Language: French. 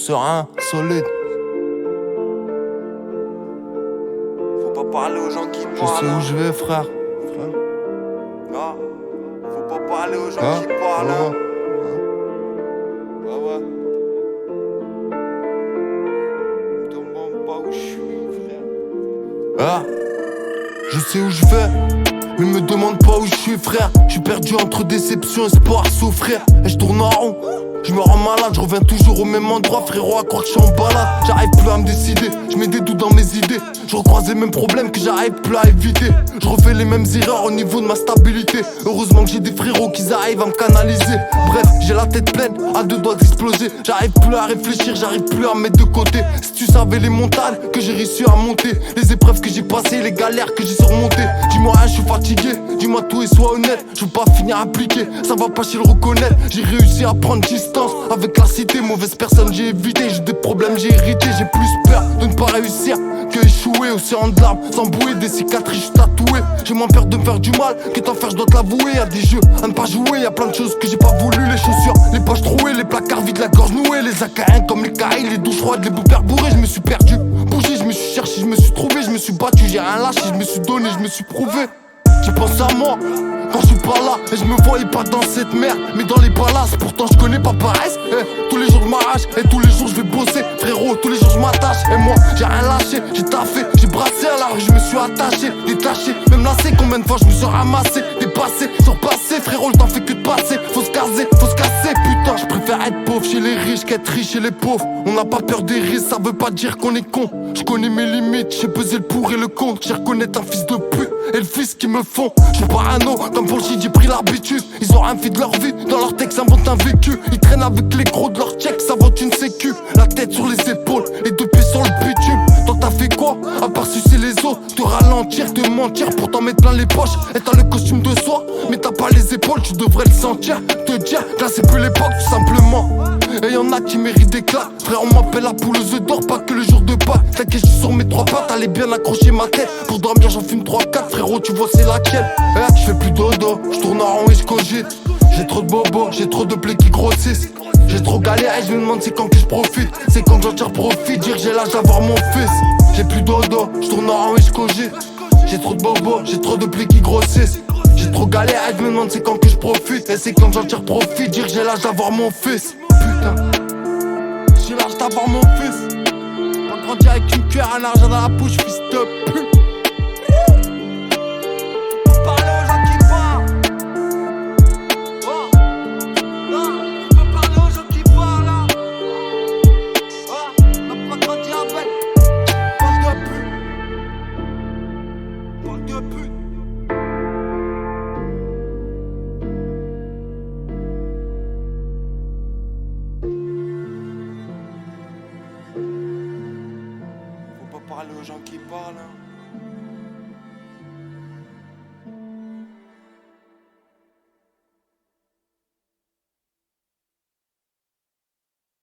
serein, solide. Faut pas parler aux gens qui parlent. Je sais où je vais, frère. Ah, faut pas parler aux gens qui parlent. Ouais. Me demande pas où je suis, frère. Ah, je sais où je vais, mais me demande pas où je suis, frère. Je suis perdu entre déception, espoir, souffrir. Et je tourne en rond, je me rends malade, je reviens toujours au même endroit, frérot, à croire que je suis en balade. J'arrive plus à me décider, je mets des doutes dans mes idées. Je recroise les mêmes problèmes que j'arrive plus à éviter. Je refais les mêmes erreurs au niveau de ma stabilité. Heureusement que j'ai des frérots qui arrivent à me canaliser. Bref, j'ai la tête pleine, à deux doigts d'exploser. J'arrive plus à réfléchir, j'arrive plus à me mettre de côté. Si tu savais les montagnes que j'ai réussi à monter, les épreuves que j'ai passées, les galères que j'ai surmontées. Dis-moi rien, je suis fatigué, dis-moi tout et sois honnête. Je veux pas finir appliqué, ça va pas chez le reconnaître. J'ai réussi à prendre distance avec la cité, mauvaise personne j'ai évité. J'ai des problèmes, j'ai hérité, j'ai plus peur de ne pas réussir que échouer. Océan de larmes, sans bouée, des cicatrices, je suis tatoué. J'ai moins peur de me faire du mal que t'en faire, je dois te l'avouer. Y'a des jeux à ne pas jouer, y'a plein de choses que j'ai pas voulu. Les chaussures, les poches trouées, les placards vides, la gorge nouée. Les acariens comme les cailles, les douches froides, les boupères bourrées. Je me suis perdu, bougé, je me suis cherché, je me suis trouvé. Je me suis battu, j'ai rien lâché, je me suis donné, je me suis prouvé. J'ai pensé à moi quand je suis pas là, et je me voyais pas dans cette merde, mais dans les palaces. Pourtant je connais pas paresse, tous les jours je m'arrache, et tous les jours je vais bosser. Frérot, tous les jours je m'attache, et moi j'ai rien lâché. J'ai taffé, j'ai brassé à la rue, je me suis attaché, détaché, même lassé. Combien de fois je me suis ramassé, dépassé, surpassé. Frérot, le temps fait que de passer, faut se caser, faut se casser. Putain, je préfère être pauvre chez les riches qu'être riche chez les pauvres. On n'a pas peur des risques, ça veut pas dire qu'on est con. Je connais mes limites, j'ai pesé le pour et le contre. J'ai reconnaître un fils de pute et le fils qui me font. J'suis parano, comme pour le shit, j'ai pris l'habitude. Ils ont rien fait de leur vie, dans leur texte inventent un vécu. Ils traînent avec les gros de leur check, ça vaut une sécu. La tête sur les épaules et deux pieds sur le bitume. Toi t'as fait quoi, à part sucer les os, te ralentir, te mentir pour t'en mettre plein les poches. Et t'as le costume de soie, mais t'as pas les épaules, tu devrais le sentir. Te dire que là c'est plus l'époque tout simplement. Et y'en a qui méritent des claques. Frère, on m'appelle la poule aux œufs d'or, pas que le jour de Pâques. T'inquiète, j'suis sur mes trois pattes, allez bien accrocher ma tête. Pour dormir j'en fume 3-4, frérot, tu vois c'est laquelle. J'fais plus dodo, j'tourne en rond et j'cogite. J'ai trop de bobos, j'ai trop de plaies qui grossissent. J'ai trop galéré, je me demande c'est quand que je profite. C'est quand j'en tire profit, dire j'ai l'âge d'avoir mon fils. J'ai plus dodo, j'tourne en rond et j'cogite. J'ai trop de bobos, j'ai trop de plaies qui grossissent. J'ai trop galéré, je me demande c'est quand que je profite. Et c'est quand j'en tire profit, dire j'ai l'âge d'avoir mon fils. Putain, j'ai l'âge d'avoir mon fils. Pas grandi avec une cuillère à l'argent dans la bouche, fils de pute. Parler aux gens qui parlent. Oh, non, on peut parler aux gens qui parlent là. Oh, on n'a pas grandi avec. Parle de pute. Parle de pute. Faut pas parler aux gens qui parlent.